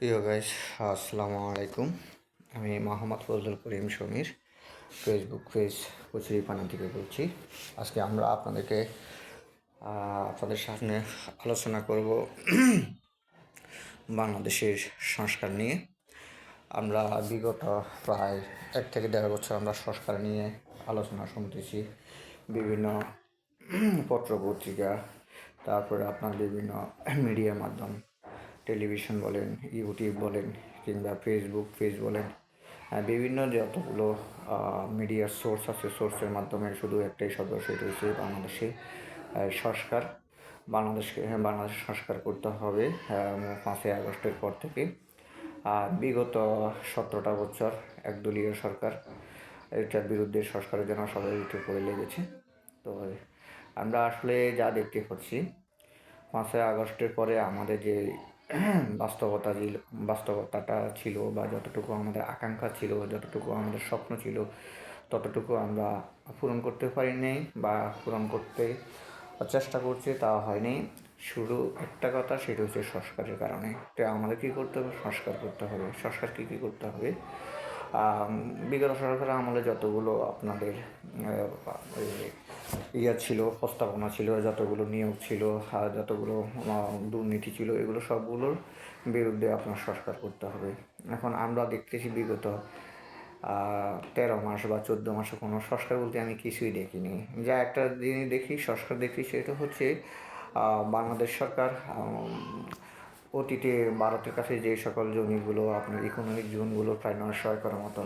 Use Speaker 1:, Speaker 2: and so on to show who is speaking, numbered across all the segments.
Speaker 1: প্রিয় গাইস, আসসালামু আলাইকুম। আমি মোহাম্মদ ফজলুল করিম সমীর, ফেসবুক পেজ কচুরিপানা থেকে বলছি। আজকে আমরা আপনাদের সামনে আলোচনা করব বাংলাদেশের সংস্কার নিয়ে। আমরা বিগত প্রায় 1 থেকে 1.5 বছর আমরা সংস্কার নিয়ে আলোচনা শুনতেছি। বিভিন্ন পত্র পত্রিকা, তারপরে আপনার বিভিন্ন মিডিয়ার মাধ্যম, টেলিভিশন বলেন, ইউটিউব বলেন, কিংবা ফেসবুক পেজ বলেন, বিভিন্ন যতগুলো মিডিয়ার সোর্স আছে, সোর্সের মাধ্যমে শুধু একটাই শব্দ, সেটা হচ্ছে বাংলাদেশে সংস্কার। বাংলাদেশ সংস্কার করতে হবে 5ই আগস্টের পর থেকে। বিগত 17টা বছর একদলীয় সরকার, এটার বিরুদ্ধে সংস্কারের জন্য সবাই উঠে পড়ে লেগেছে। তো আমরা আসলে যা দেখতে পাচ্ছি, 5ই আগস্টের পরে আমাদের যে বাস্তবতাটা ছিল, বা যতটুকু আমাদের আকাঙ্ক্ষা ছিল, যতটুকু আমাদের স্বপ্ন ছিল, ততটুকু আমরা পূরণ করতে পারিনি, বা পূরণ করতে চেষ্টা করছি, তা হয়নি। শুধু একটা কথা, সেটা হচ্ছে সংস্কারের কারণে। তো আমাদের কী করতে হবে? সংস্কার করতে হবে। সংস্কার কী করতে হবে? বিগত সরকারের আমলে যতগুলো আপনাদের ছিল, প্রস্তাবনা ছিল, যতগুলো নিয়োগ ছিল, যতগুলো দুর্নীতি ছিল, এগুলো সবগুলোর বিরুদ্ধে আপনার সংস্কার করতে হবে। এখন আমরা দেখতেছি বিগত 13 মাস বা 14 মাসে কোনো সংস্কার বলতে আমি কিছুই দেখিনি। যা একটা জিনিস দেখি, সংস্কার দেখি, সেটা হচ্ছে বাংলাদেশ সরকার অতীতে ভারতের কাছে যে সকল জমিগুলো আপনার ইকোনমিক জোনগুলো প্রায় 900 একরের মতো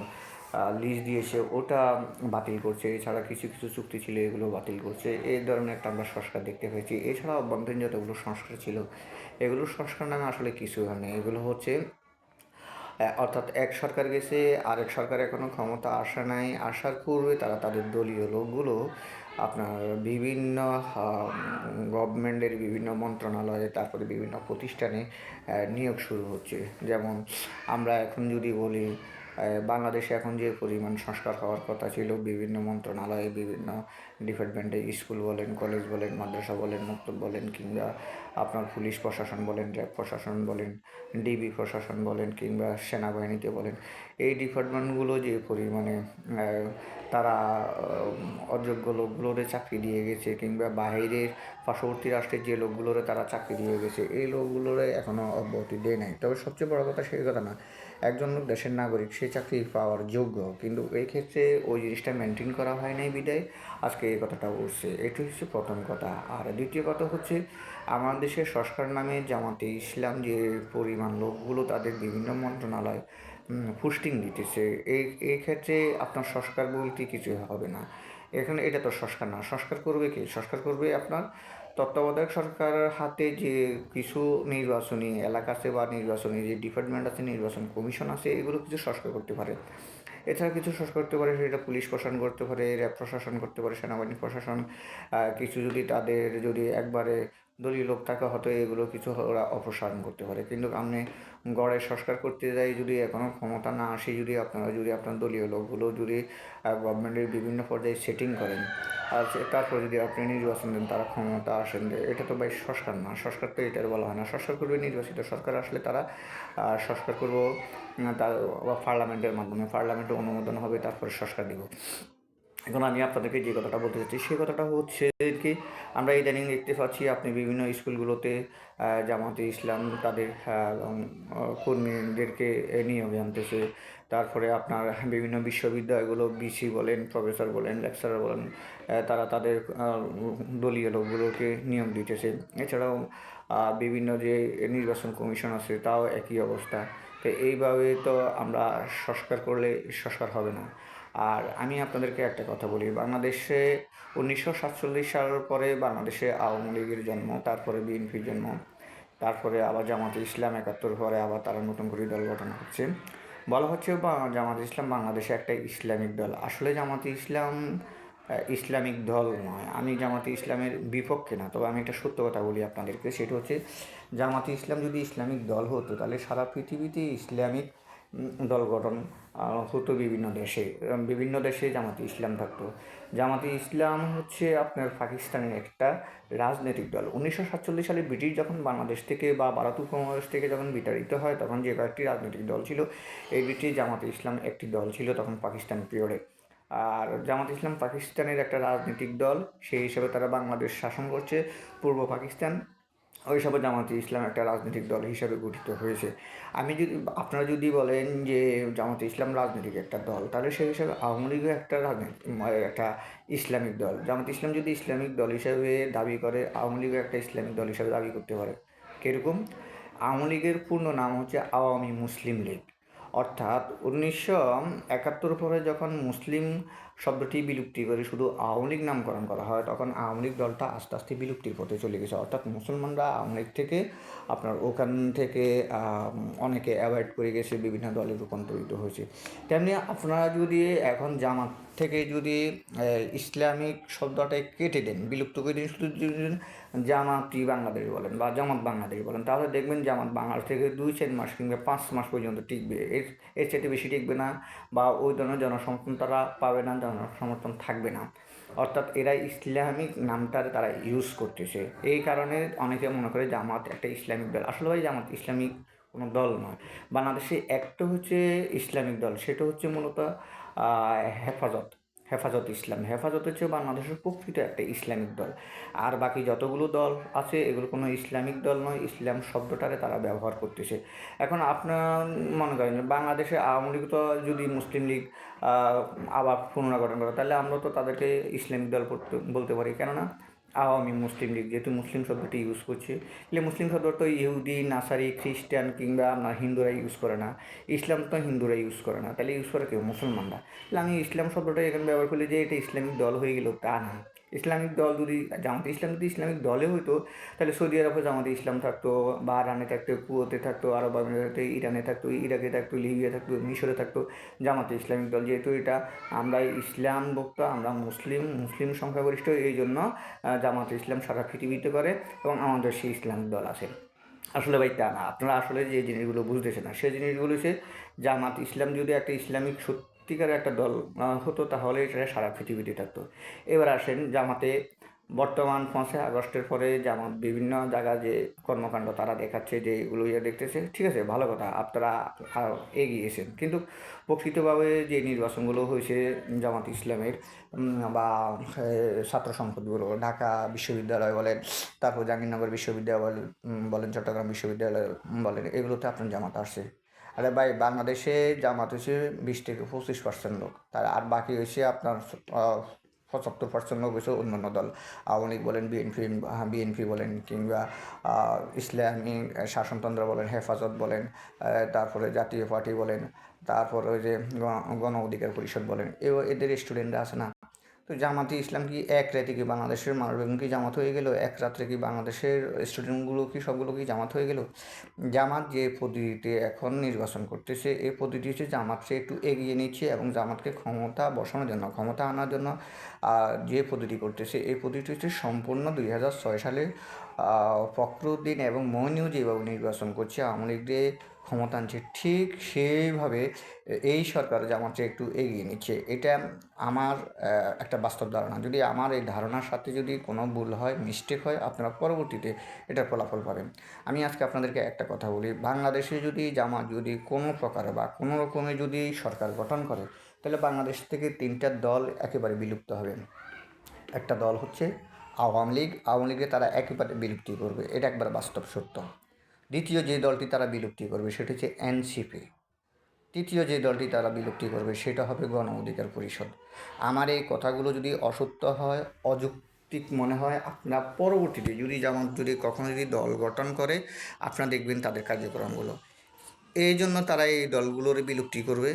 Speaker 1: লিজ দিয়েছে, ওটা বাতিল করছে। এছাড়া কিছু কিছু চুক্তি ছিল, এগুলো বাতিল করছে। এই ধরনের একটা আমরা সংস্কার দেখতে পেয়েছি। এছাড়াও অভ্যন্তরীণ যতগুলো সংস্কার ছিল, এগুলো সংস্কার নামে আসলে কিছু হয় না। এগুলো হচ্ছে অর্থাৎ এক সরকার গেছে, আরেক সরকার এখনও ক্ষমতা আসে নাই। আসার পূর্বে তারা তাদের দলীয় লোকগুলো আপনার বিভিন্ন গভর্নমেন্টের বিভিন্ন মন্ত্রণালয়ে, তারপরে বিভিন্ন প্রতিষ্ঠানে নিয়োগ শুরু হচ্ছে। যেমন আমরা এখন যদি বলি, বাংলাদেশে এখন যে পরিমাণ সংস্কার হওয়ার কথা ছিল, বিভিন্ন মন্ত্রণালয়ে, বিভিন্ন ডিপার্টমেন্টে, স্কুল বলেন, কলেজ বলেন, মাদ্রাসা বলেন, মক্তব বলেন, কিংবা আপনার পুলিশ প্রশাসন বলেন, র্যাব প্রশাসন বলেন, ডিবি প্রশাসন বলেন, কিংবা সেনাবাহিনীতে বলেন, এই ডিপার্টমেন্টগুলো যে পরিমাণে তারা অযোগ্য লোকগুলোরে চাকরি দিয়ে গেছে, কিংবা বাহিরের পার্শ্ববর্তী রাষ্ট্রের যে লোকগুলোরে তারা চাকরি দিয়ে গেছে, এই লোকগুলোরে এখনও অব্যাহতি দেয় নাই। তবে সবচেয়ে বড় কথা সেই কথা না, একজন লোক দেশের নাগরিক, সে চাকরি পাওয়ার যোগ্য, কিন্তু এই ক্ষেত্রে ওই জিনিসটা মেনটেন করা হয় নাই বিদায় আজকে এই কথাটা উঠছে। এটি হচ্ছে প্রথম কথা। আর দ্বিতীয় কথা হচ্ছে, আমাদের দেশের সংস্কার নামে জামাতে ইসলাম যে পরিমাণ লোকগুলো তাদের বিভিন্ন মন্ত্রণালয় পোস্টিং দিতেছে, এই ক্ষেত্রে আপনার সংস্কার বলতে কিছু হবে না। এখানে এটা তো সংস্কার না। সংস্কার করবে কি? সংস্কার করবে আপনার তত্ত্বাবধায়ক সরকারের হাতে যে কিছু নির্বাচনী এলাকা আছে, বা নির্বাচনী যে ডিপার্টমেন্ট আছে, নির্বাচন কমিশন আছে, এগুলো কিছু সংস্কার করতে পারে। এছাড়া কিছু সংস্কার করতে পারে, সেটা পুলিশ প্রশাসন করতে পারে, র্যাব প্রশাসন করতে পারে, সেনাবাহিনী প্রশাসন। কিছু যদি তাদের যদি একবারে দলীয় লোক থাকা হতো, এগুলো কিছু ওরা অপসারণ করতে পারে। কিন্তু আপনি গড়ে সংস্কার করতে যাই যদি এখনও ক্ষমতা না আসে, যদি আপনারা যদি আপনার দলীয় লোকগুলো যদি গভর্নমেন্টের বিভিন্ন পর্যায়ে সেটিং করেন, আর তারপর যদি আপনি নির্বাচন দেন, তারা ক্ষমতা আসেন, এটা তো ভাই সংস্কার না। সংস্কার তো এটার বলা হয় না। সংস্কার করবে নির্বাচিত সরকার আসলে, তারা সংস্কার করবো তার পার্লামেন্টের মাধ্যমে, পার্লামেন্টে অনুমোদন হবে, তারপরে সংস্কার দিব। এখন আমি আপনাদেরকে যে কথাটা বলতে চাচ্ছি, সেই কথাটা হচ্ছে কি, আমরা ইদানিং দেখতে পাচ্ছি আপনি বিভিন্ন স্কুলগুলোতে জামাতে ইসলাম তাদের কর্মীদেরকে নিয়োগে আনতেছে। তারপরে আপনার বিভিন্ন বিশ্ববিদ্যালয়গুলো ভিসি বলেন, প্রফেসর বলেন, লেকচারার বলেন, তারা তাদের দলীয় লোকগুলোকে নিয়োগ দিতেছে। এছাড়াও বিভিন্ন যে নির্বাচন কমিশন আছে, তাও একই অবস্থা। তো এইভাবে তো আমরা সংস্কার করলে সংস্কার হবে না। আর আমি আপনাদেরকে একটা কথা বলি, বাংলাদেশে 1947 সালের পরে বাংলাদেশে আওয়ামী লীগের জন্ম, তারপরে বিএনপির জন্ম, তারপরে আবার জামাতে ইসলাম 71 পরে আবার তারা নতুন করে দল গঠন করছে। বলা হচ্ছে জামাতে ইসলাম বাংলাদেশে একটা ইসলামিক দল। আসলে জামাতে ইসলাম ইসলামিক দল নয়। আমি জামাতে ইসলামের বিপক্ষে না, তবে আমি একটা সত্য কথা বলি আপনাদেরকে, সেটা হচ্ছে জামাতে ইসলাম যদি ইসলামিক দল হতো, তাহলে সারা পৃথিবীতে ইসলামিক দল গঠন হতো বিভিন্ন দেশে জামাতে ইসলাম থাকতো। জামাতে ইসলাম হচ্ছে আপনার পাকিস্তানের একটা রাজনৈতিক দল। 1947 সালে ব্রিটিশ যখন বাংলাদেশ থেকে বা ভারত উপমহাদেশ থেকে যখন বিতাড়িত হয়, তখন যে কয়েকটি রাজনৈতিক দল ছিল, এই দুটি জামাতে ইসলাম একটি দল ছিল তখন পাকিস্তান পিরিয়ডে। আর জামাত ইসলাম পাকিস্তানের একটা রাজনৈতিক দল, সেই হিসাবে তারা বাংলাদেশ শাসন করছে। পূর্ব পাকিস্তান ওই হিসাবে জামাতে ইসলাম একটা রাজনৈতিক দল হিসাবে গঠিত হয়েছে। আপনারা যদি বলেন যে জামাতে ইসলাম রাজনৈতিক একটা দল, তাহলে সেই হিসাবে আওয়ামী লীগও একটা একটা ইসলামিক দল। জামাতে ইসলাম যদি ইসলামিক দল হিসাবে দাবি করে, আওয়ামী লীগও একটা ইসলামিক দল হিসাবে দাবি করতে পারে। কীরকম? আওয়ামী লীগের পূর্ণ নাম হচ্ছে আওয়ামী মুসলিম লীগ। অর্থাৎ 1971 পরে যখন মুসলিম শব্দটি বিলুপ্তি করে শুধু আওয়ামী লীগ নামকরণ করা হয়, তখন আওয়ামী লীগ দলটা আস্তে আস্তে বিলুপ্তির পথে চলে গেছে। অর্থাৎ মুসলমানরা আওয়ামী লীগ থেকে আপনার ওখান থেকে অনেকে অ্যাভয়েড করে গেছে, বিভিন্ন দলে রূপান্তরিত হয়েছে। তেমনি আপনারা যদি এখন জামাত থেকে যদি ইসলামিক শব্দটা কেটে দেন, বিলুপ্ত করে দিন, শুধু যদি জামাতি বাংলাদেশ বলেন বা জামাত বাংলাদেশ বলেন, তাহলে দেখবেন জামাত বাংলাদেশ থেকে 2-4 মাস কিংবা 5 মাস পর্যন্ত টিকবে। এর চাইতে বেশি টিকবে না, বা ওই ধরনের জনসমর্থন তারা পাবে না, জনসমর্থন থাকবে না। অর্থাৎ এরা ইসলামিক নামটার তারা ইউজ করতেছে। এই কারণে অনেকে মনে করে জামাত একটা ইসলামিক দল। আসলে ভাই জামাত ইসলামিক কোনো দল নয়। বাংলাদেশে একটা হচ্ছে ইসলামিক দল, সেটা হচ্ছে মূলত হেফাজত হেফাজত ইসলাম। হেফাজত হচ্ছে বাংলাদেশের প্রকৃত একটা ইসলামিক দল। আর বাকি যতগুলো দল আছে এগুলো কোনো ইসলামিক দল নয়, ইসলাম শব্দটারে তারা ব্যবহার করতেছে। এখন আপনার মনে করেন যে বাংলাদেশে আওয়ামী লীগ তো যদি মুসলিম লীগ আবার পুনর্গঠন করে, তাহলে আমরা তো তাদেরকে ইসলামিক দল বলতে পারি। কেননা আওয়ামী মুসলিম লীগ যেহেতু মুসলিম শব্দটি ইউজ করছে, তাহলে মুসলিম শব্দ তো ইহুদি, নাসারি, খ্রিস্টান কিংবা আপনার হিন্দুরা ইউজ করে না। ইসলাম তো হিন্দুরা ইউজ করে না, তাহলে ইউজ করে কেউ? মুসলমানরা। তাহলে আমি ইসলাম শব্দটা এখানে ব্যবহার করলে যে এটা ইসলামিক দল হয়ে গেল, তা না। ইসলামিক দল যদি জামাতে ইসলাম যদি ইসলামিক দলে হতো, তাহলে সৌদি আরবে জামাতে ইসলাম থাকতো, বাহরাইনে থাকতো, কুয়েতে থাকতো, আরব আমিরাতে, ইরানে থাকতো, ইরাকে থাকতো, লিবিয়া থাকতো, মিশরে থাকতো জামাতে ইসলামিক দল। যেহেতু এটা আমরা ইসলাম ভক্ত, আমরা মুসলিম সংখ্যাগরিষ্ঠ, এই জন্য জামাতে ইসলাম সারা পৃথিবীতে করে এবং আমাদের সেই ইসলামিক দল আছে। আসলে ভাই তা না। আপনারা আসলে যে জিনিসগুলো বুঝতেছেন না, সেই জিনিসগুলো হচ্ছে জামাত ইসলাম যদি একটা ইসলামিক সত্যিকারের একটা দল হতো, তাহলে এটা সারা পৃথিবীতে থাকতো। এবার আসেন জামাতে বর্তমান 5ই আগস্টের পরে জামাত বিভিন্ন জায়গায় যে কর্মকাণ্ড তারা দেখাচ্ছে, যে এগুলো দেখতেছে, ঠিক আছে, ভালো কথা, আপনারা এগিয়েছেন। কিন্তু প্রকৃতভাবে যে নির্বাচনগুলো হয়েছে জামাত ইসলামের বা ছাত্র সংসদগুলো, ঢাকা বিশ্ববিদ্যালয় বলেন, তারপর জাহাঙ্গীরনগর বিশ্ববিদ্যালয় বলেন, চট্টগ্রাম বিশ্ববিদ্যালয় বলেন, এগুলোতে আপনার জামাত আসছে। আরে ভাই, বাংলাদেশে জামাত হচ্ছে 20-25% লোক, আর বাকি হচ্ছে আপনার 75% লোক হচ্ছে অন্যান্য দল। আওয়ামী লীগ বলেন, বিএনপি বলেন, কিংবা ইসলামিক শাসনতন্ত্র বলেন, হেফাজত বলেন, তারপরে জাতীয় পার্টি বলেন, তারপর ওই যে গণ অধিকার পরিষদ বলেন, এদের স্টুডেন্টরা আছে না। তো জামাতে ইসলাম কি এক রাতে কি বাংলাদেশের মানুষজন কি জামাত হয়ে গেল? এক রাত্রে কি বাংলাদেশের স্টুডেন্টগুলো কি সবগুলো কি জামাত হয়ে গেল? জামাত যে পদ্ধতিতে এখন নির্বাচন করতেছে, এই পদ্ধতি হচ্ছে জামাতকে একটু এগিয়ে নিচ্ছে এবং জামাতকে ক্ষমতা বসানোর জন্য, ক্ষমতা আনার জন্য যে পদ্ধতি করতেছে, এই পদ্ধতি হচ্ছে সম্পূর্ণ 2006 সালে ফখরুদ্দিন এবং মইনুল যেভাবে নির্বাচন করছে, আওয়ামী লীগ দিয়ে ক্ষমতা আনছে, ঠিক সেইভাবে এই সরকার জামাতকে একটু এগিয়ে নিচ্ছে। এটা আমার একটা বাস্তব ধারণা। যদি আমার এই ধারণার সাথে যদি কোনো ভুল হয়, মিস্টেক হয়, আপনারা পরবর্তীতে এটার ফলাফল পাবেন। আমি আজকে আপনাদেরকে একটা কথা বলি, বাংলাদেশে যদি জামাত যদি কোনো প্রকারে বা কোনো রকমে যদি সরকার গঠন করে, তাহলে বাংলাদেশ থেকে 3টা দল একেবারে বিলুপ্ত হবে। একটা দল হচ্ছে আওয়ামী লীগ, আওয়ামী লীগে তারা একেবারে বিলুপ্তি করবে, এটা একবার বাস্তব সত্য। দ্বিতীয় যে দলটি তারা বিলুপ্তি করবে সেটা হচ্ছে এনসিপি। তৃতীয় যে দলটি তারা বিলুপ্তি করবে সেটা হবে গণ অধিকার পরিষদ। আমার এই কথাগুলো যদি অসত্য হয়, অযৌক্তিক মনে হয়, আপনার পরবর্তীতে যদি জামাত যদি কখনো যদি দল গঠন করে, আপনারা দেখবেন তাদের কার্যক্রমগুলো, এই জন্য তারা এই দলগুলোর বিলুপ্তি করবে।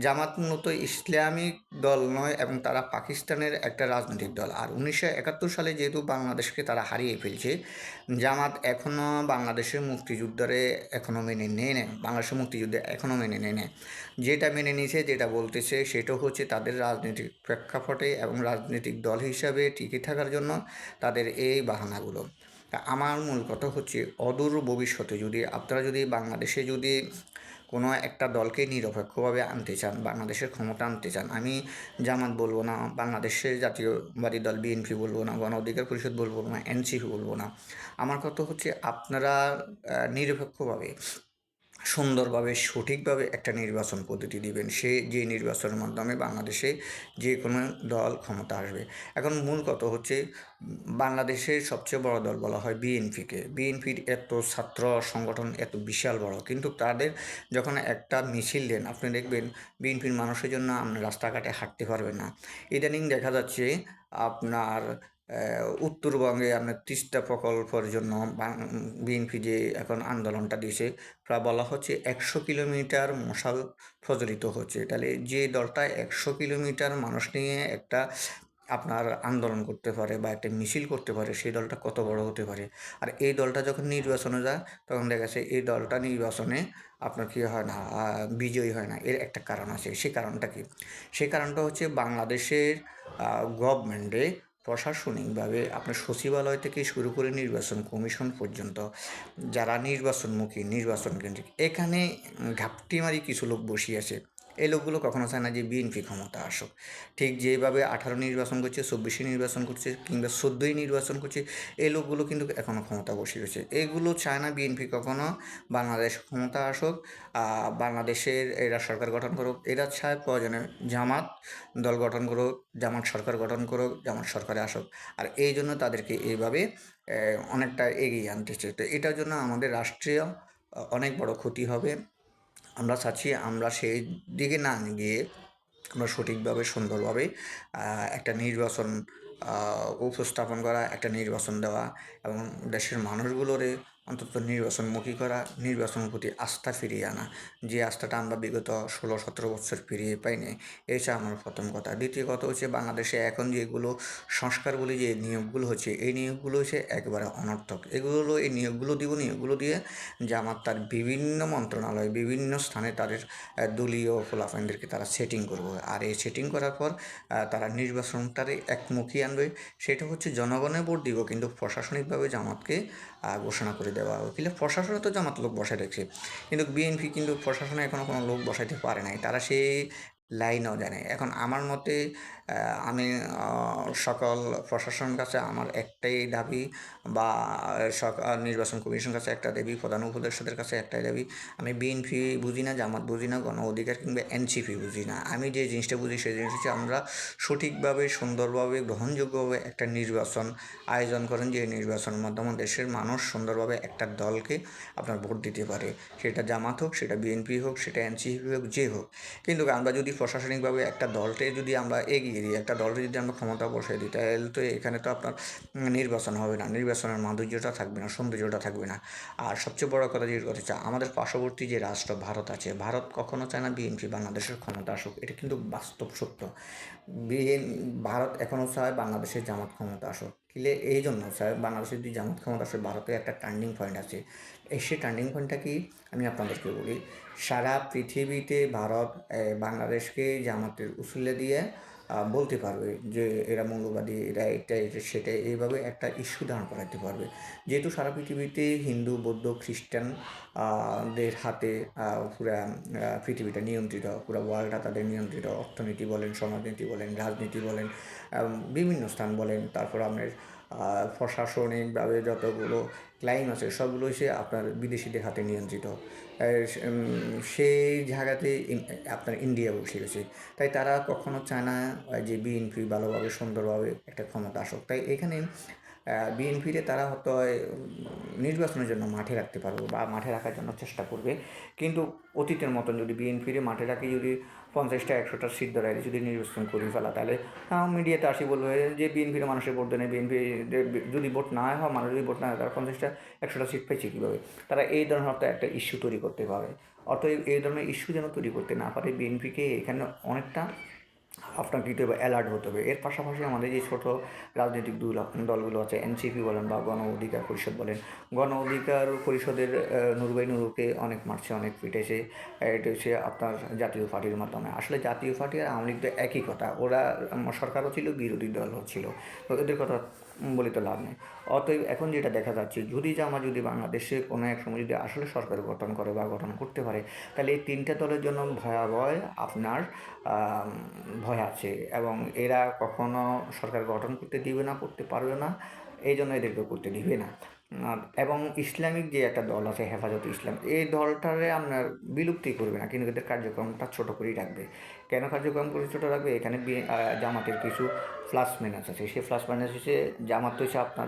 Speaker 1: জামাত মূলত ইসলামিক দল নয় এবং তারা পাকিস্তানের একটা রাজনৈতিক দল। আর 1971 সালে যেহেতু বাংলাদেশকে তারা হারিয়ে ফেলছে, জামাত এখনও বাংলাদেশের মুক্তিযুদ্ধরে এখনও মেনে নেয় না, বাংলাদেশের মুক্তিযুদ্ধে এখনও মেনে নেয় না। যেটা মেনে নিয়েছে, যেটা বলতেছে, সেটা হচ্ছে তাদের রাজনৈতিক প্রেক্ষাপটে এবং রাজনৈতিক দল হিসাবে টিকে থাকার জন্য তাদের এই বাহানাগুলো। তা আমার মূল কথা হচ্ছে অদূর ভবিষ্যতে যদি আপনারা যদি বাংলাদেশে যদি কোনো একটা দলকে নিরপেক্ষভাবে আনতে চান, বাংলাদেশের ক্ষমতা আনতে চান, আমি জামাত বলবো না, বাংলাদেশের জাতীয়বাদী দল বিএনপি বলবো না, গণ অধিকার পরিষদ বলবো না, এনসিপি বলবো না। আমার কথা হচ্ছে আপনারা নিরপেক্ষভাবে সুন্দরভাবে সঠিকভাবে একটা নির্বাচন পদ্ধতি দিবেন, সে যে নির্বাচনের মাধ্যমে বাংলাদেশে যে কোনো দল ক্ষমতা আসবে। এখন মূল কথা হচ্ছে বাংলাদেশের সবচেয়ে বড় দল বলা হয় বিএনপিকে। বিএনপির এত ছাত্র সংগঠন এত বিশাল বড়, কিন্তু তাদের যখন একটা মিছিল দেন আপনি দেখবেন বিএনপির মানুষের জন্য আপনি রাস্তাঘাটে হাঁটতে পারবেন না। ইদানিং দেখা যাচ্ছে আপনার উত্তরবঙ্গে আপনার তিস্তা প্রকল্পের জন্য বিএনপি যে এখন আন্দোলনটা দিয়েছে, প্রায় বলা হচ্ছে 100 কিলোমিটার মশাল প্রজ্বলিত হচ্ছে। তাহলে যে দলটা 100 কিলোমিটার মানুষ নিয়ে একটা আপনার আন্দোলন করতে পারে বা একটা মিছিল করতে পারে, সেই দলটা কত বড় হতে পারে। আর এই দলটা যখন নির্বাচনে যায় তখন দেখা যাচ্ছে এই দলটা নির্বাচনে আপনার কী হয় না, বিজয়ী হয় না। এর একটা কারণ আছে। সে কারণটা কি? সেই কারণটা হচ্ছে বাংলাদেশের গভর্নমেন্টে প্রশাসনিকভাবে আপনার সচিবালয় থেকে শুরু করে নির্বাচন কমিশন পর্যন্ত যারা নির্বাচনমুখী, নির্বাচন কেন্দ্রিক, এখানে ঘাপটিমারি কিছু লোক বসিয়েছে। এই লোকগুলো কখনো চায় না যে বিএনপি ক্ষমতা আসুক। ঠিক যেভাবে 18 নির্বাচন করছে, 24 নির্বাচন করছে, কিংবা 14 নির্বাচন করছে, এই লোকগুলো কিন্তু এখনও ক্ষমতা বসে রয়েছে। এগুলো চায় না বিএনপি কখনো বাংলাদেশ ক্ষমতা আসুক, বাংলাদেশের এরা সরকার গঠন করুক। এরা চায় প্রয়োজনে জামাত দল গঠন করুক, জামাত সরকার গঠন করুক, জামাত সরকারে আসুক। আর এই জন্য তাদেরকে এইভাবে অনেকটা এগিয়ে আনতেছে। তো এটার জন্য আমাদের রাষ্ট্রীয় অনেক বড় ক্ষতি হবে। আমরা চাচ্ছি আমরা সেই দিকে না গিয়ে আমরা সঠিকভাবে সুন্দরভাবে একটা নির্বাচন উপস্থাপন করা, একটা নির্বাচন দেওয়া এবং দেশের মানুষগুলোরে অন্তত নির্বাচনমুখী করা, নির্বাচনের প্রতি আস্থা ফিরিয়ে আনা। যে আস্থাটা আমরা বিগত 16-17 বছর ফিরিয়ে পাইনি। এই হচ্ছে আমার প্রথম কথা। দ্বিতীয় কথা হচ্ছে বাংলাদেশে এখন যেগুলো সংস্কার বলে যে নিয়োগগুলো হচ্ছে, এই নিয়োগগুলো হচ্ছে একেবারে অনর্থক। এই নিয়োগগুলো দিয়ে জামাত তার বিভিন্ন মন্ত্রণালয়, বিভিন্ন স্থানে তাদের দলীয় ফলাফলদেরকে তারা সেটিং করবে। আর এই সেটিং করার পর তারা নির্বাচনটারে একমুখী আনবে। সেটা হচ্ছে জনগণের ভোট দিব, কিন্তু প্রশাসনিকভাবে জামাতকে ঘোষণা করে দেওয়া হবে। কিন্তু প্রশাসনে তো জামাত লোক বসায় রেখেছে, কিন্তু বিএনপি কিন্তু প্রশাসনে এখনও কোনো লোক বসাইতে পারে নাই। তারা সেই লাইনও জানে। এখন আমার মতে আমি সকল প্রশাসনের কাছে আমার একটাই দাবি, বা নির্বাচন কমিশনের কাছে একটা দাবি, প্রধান উপদেষ্টাদের কাছে একটাই দাবি। আমি বিএনপি বুঝি না, জামাত বুঝি না, গণ অধিকার কিংবা এনসিপি বুঝি না। আমি যে জিনিসটা বুঝি সেই জিনিস হচ্ছে আমরা সঠিকভাবে, সুন্দরভাবে, গ্রহণযোগ্যভাবে একটা নির্বাচন আয়োজন করেন, যে নির্বাচনের মাধ্যমে দেশের মানুষ সুন্দরভাবে একটা দলকে আপনার ভোট দিতে পারে। সেটা জামাত হোক, সেটা বিএনপি হোক, সেটা এনসিপি হোক, যে হোক। কিন্তু আমরা যদি প্রশাসনিকভাবে একটা দলকে যদি আমরা এগিয়ে দিই, একটা দলকে যদি আমরা ক্ষমতা বসাই দিই, তাহলে তো এখানে তো আপনার নির্বাচন হবে না, নির্বাচনের মাধুর্যটা থাকবে না, সৌন্দর্যটা থাকবে না। আর সবচেয়ে বড় কথা যেটা কথা চাই, আমাদের পার্শ্ববর্তী যে রাষ্ট্র ভারত আছে, ভারত কখনো চায় না বিএনপি বাংলাদেশের ক্ষমতা আসুক। এটা কিন্তু বাস্তব সত্য। ভারত এখনও চায় বাংলাদেশের জামাত ক্ষমতা আসুক। এই জন্য চায় বাংলাদেশের যদি জামাত ক্ষমতা আসে, ভারতের একটা টার্নিং পয়েন্ট আছে। সেই টার্নিং পয়েন্টটা কি আমি আপনাদেরকে বলি। সারা পৃথিবীতে ভারত বাংলাদেশকে জামাতের উসুলে দিয়ে বলতে পারবে যে এরা মৌলবাদী, এরা এটা এটা সেটা, এইভাবে একটা ইস্যু দাঁড় করাতে পারবে। যেহেতু সারা পৃথিবীতে হিন্দু, বৌদ্ধ, খ্রিস্টান দের হাতে পুরা পৃথিবীটা নিয়ন্ত্রিত, পুরা ওয়ার্ল্ডটা তাদের নিয়ন্ত্রিত। অর্থনীতি বলেন, সমাজনীতি বলেন, রাজনীতি বলেন, বিভিন্ন স্থান বলেন, তারপর আপনার প্রশাসনিকভাবে যতগুলো ক্লাইম আছে সবগুলো হচ্ছে আপনার বিদেশিদের হাতে নিয়ন্ত্রিত। সেই জায়গাতে আপনার ইন্ডিয়া বসে গেছে। তাই তারা কখনো চায় না যে বিএনপি ভালোভাবে, সুন্দরভাবে একটা ক্ষমতা আসুক। তাই এখানে বিএনপিতে তারা হয়তো নির্বাচনের জন্য মাঠে রাখতে পারবে বা মাঠে রাখার জন্য চেষ্টা করবে, কিন্তু অতীতের মতন যদি বিএনপির মাঠে রাখি, যদি 50টা 100টা সিট ধরে যদি নির্বাচন করে ফেলা, তাহলে মিডিয়াতে আসি বলবে যে বিএনপির মানুষের ভোট দেয়, বিএনপি যদি ভোট না হয়, মানুষ যদি ভোট না হয়, তারা 50টা 100টা সিট পেয়েছে কীভাবে। তারা এই ধরনের হয়তো একটা ইস্যু তৈরি করতে পারে। অতএব এই ধরনের ইস্যু যেন তৈরি করতে না পারে, বিএনপিকে এখানে অনেকটা আপনার কী হবে, অ্যালার্ট হতে হবে। এর পাশাপাশি আমাদের যে ছোটো রাজনৈতিক দলগুলো আছে, এনসিপি বলেন বা গণ অধিকার পরিষদ বলেন, গণ অধিকার পরিষদের নুরুভাই নুরুকে অনেক মারছে, অনেক পিটেছে। এটা হচ্ছে আপনার জাতীয় পার্টির মাধ্যমে। আসলে জাতীয় পার্টি আর আওয়ামী লীগ তো একই কথা। ওরা সরকারও ছিল, বিরোধী দলও ছিল। তো এদের কথা বলে তো লাভ নেই। অতএব এখন যেটা দেখা যাচ্ছে, যদি বাংলাদেশে কোনো এক সময় যদি আসলে সরকার গঠন করে বা গঠন করতে পারে, তাহলে এই ৩টা দলের জন্য ভয়াবহ আপনার ভয় আছে, এবং এরা কখনো সরকার গঠন করতে দিবে না, করতে পারবে না, এই জন্য এদেরকে করতে দিবে না। এবং ইসলামিক যে একটা দল আছে হেফাজতে ইসলাম, এই দলটারে আপনার বিলুপ্তি করবে না, কিন্তু এদের কার্যক্রমটা ছোট করেই রাখবে। কেন কার্যক্রম করে ছোট রাখবে? এখানে জামাতের কিছু প্লাস মাইনাস আছে। সেই প্লাস মাইনাস হচ্ছে জামাত হচ্ছে আপনার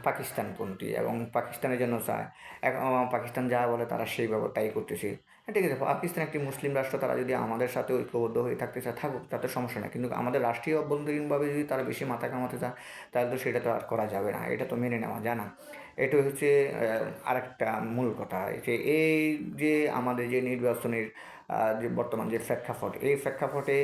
Speaker 1: পাকিস্তানপন্থী, এবং পাকিস্তানের জন্য চায়। এখন পাকিস্তান যা বলে তারা সেইভাবে তাই করতেছে। হ্যাঁ, ঠিক আছে, পাকিস্তান একটি মুসলিম রাষ্ট্র, তারা যদি আমাদের সাথে ঐক্যবদ্ধ হয়ে থাকতে চায় থাকুক, তাতে সমস্যা নেই, কিন্তু আমাদের রাষ্ট্রীয় অভ্যন্তরীণভাবে যদি তারা বেশি মাথা কামাতে চায়, তাহলে তো সেটা তো আর করা যাবে না, এটা তো মেনে নেওয়া যায় না। এটা হচ্ছে আরেকটা মূল কথা, যে এই যে আমাদের যে নির্বাচনের যে বর্তমান যে প্রেক্ষাপট, এই প্রেক্ষাপটে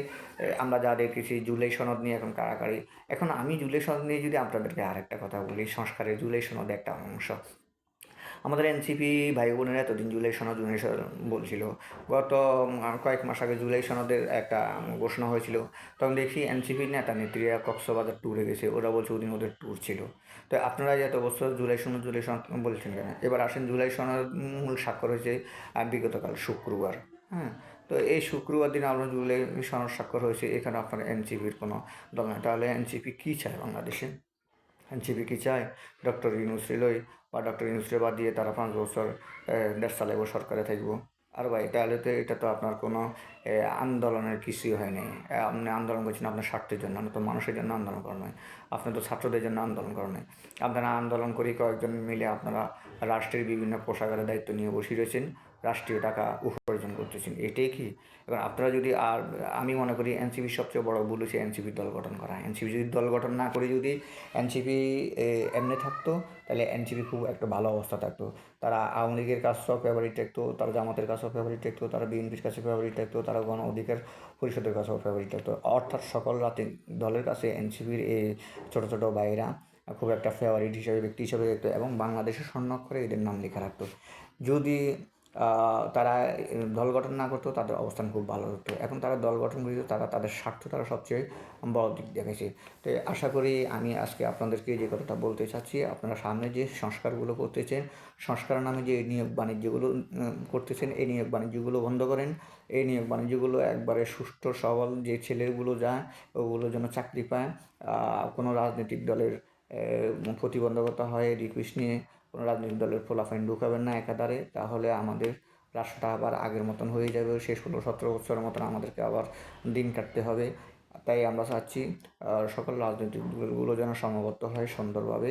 Speaker 1: আমরা যা দেখেছি জুলাই সনদ নিয়ে এখন কাড়াকাড়ি। এখন আমি জুলাই সনদ নিয়ে যদি আপনাদেরকে আরেকটা কথা বলি, সংস্কারের জুলাই সনদ একটা অংশ। আমাদের এনসিপি ভাই বোনেরা এতদিন জুলাই সনদ বলছিল। গত কয়েক মাস আগে জুলাই সনদের একটা ঘোষণা হয়েছিল, তখন দেখি এনসিপির নেতা নেত্রীরা কক্সবাজার ট্যুরে গেছে, ওরা বলছে ওদিন ওদের ট্যুর ছিল। তো আপনারা যে এত বছর জুলাই সনদ বলছেন কেন? এবার আসেন, জুলাই সনদ মূল স্বাক্ষর হয়েছে বিগতকাল শুক্রবার। হ্যাঁ, তো এই শুক্রবার দিন আমরা জুলাই সনদ স্বাক্ষর হয়েছে, এখানে আপনার এনসিপির কোনো দল নাই। তাহলে এনসিপি কী চায় বাংলাদেশে? এনসিপি কি চায় ডক্টর ইউনূস লই, বা ডক্টর ইউনূসরে বাদ দিয়ে তারা 5 বছর দেশ চালাইব, সরকারে থাকবো? আর ভাই তাহলে তো এটা তো আপনার কোনো আন্দোলনের কিছুই হয় নাই। আপনি আন্দোলন করছেন আপনার স্বার্থের জন্য, আপনার তো মানুষের জন্য আন্দোলন করা নয়, আপনার তো ছাত্রদের জন্য আন্দোলন করা নয়। আপনারা আন্দোলন করি কয়েকজন মিলে আপনারা রাষ্ট্রের বিভিন্ন কোষাগারের দায়িত্ব নিয়ে বসে রয়েছেন, রাষ্ট্রীয় টাকা উপার্জন করতেছেন, এটাই কি? এবার আপনারা যদি, আর আমি মনে করি এনসিপির সবচেয়ে বড় ভুল হচ্ছে এনসিপির দল গঠন করা। এনসিপি যদি দল গঠন না করে যদি এনসিপি এমনি থাকতো, তাহলে এনসিপি খুব একটা ভালো অবস্থা থাকতো। তারা আওয়ামী লীগের কাছেও ফেভারিট থাকতো, তারা জামাতের কাছেও ফেভারিট থাকতো, তারা বিএনপির কাছে ফেভারিট থাকতো, তারা গণ অধিকার পরিষদের কাছেও ফেভারিট থাকতো। অর্থাৎ সকল দলের কাছে এনসিপির এই ছোটো ছোটো ভাইয়েরা খুব একটা ফেভারিট হিসেবে, ব্যক্তি হিসেবে দেখতো, এবং বাংলাদেশের স্বর্ণাক্ষরে এদের নাম লেখা রাখতো। যদি তারা দল গঠন না করতো, তাদের অবস্থান খুব ভালো হতো। এখন তারা দল গঠন করেছে, তারা তাদের স্বার্থ তারা সবচেয়ে বড় দিক দেখেছে। তো আশা করি আমি আজকে আপনাদেরকে যে কথাটা বলতে চাচ্ছি, আপনারা সামনে যে সংস্কারগুলো করতেছেন, সংস্কারের নামে যে নিয়োগ বাণিজ্যগুলো করতেছেন, এই নিয়োগ বাণিজ্যগুলো বন্ধ করেন। এই নিয়োগ বাণিজ্যগুলো একবারে সুষ্ঠু সবল যে ছেলেগুলো যায়, ওগুলো যেন চাকরি পায়। কোনো রাজনৈতিক দলের প্রতিবন্ধকতা হয় রিকোয়েস্ট নিয়ে কোনো রাজনৈতিক দলের পোলাপাইন ঢুকাবেন না একাধারে, তাহলে আমাদের রাষ্ট্রটা আবার আগের মতন হয়ে যাবে। সেই 16-17 বছরের মতন আমাদেরকে আবার দিন কাটতে হবে। তাই আমরা চাচ্ছি সকল রাজনৈতিক দলগুলো যেন সমবদ্ধ হয়, সুন্দরভাবে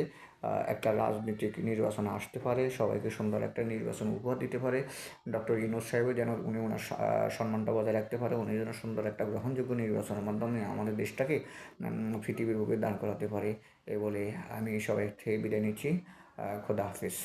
Speaker 1: একটা রাজনৈতিক নির্বাচনে আসতে পারে, সবাইকে সুন্দর একটা নির্বাচন উপহার দিতে পারে। ডক্টর ইউনূস সাহেবও যেন উনি ওনার সম্মানটা বজায় রাখতে পারে, উনি যেন সুন্দর একটা গ্রহণযোগ্য নির্বাচনের মাধ্যমে আমাদের দেশটাকে পৃথিবীর বুকে দাঁড় করাতে পারে। এই বলে আমি সবাই থেকে বিদায় নিচ্ছি। খোদা হাফিজ।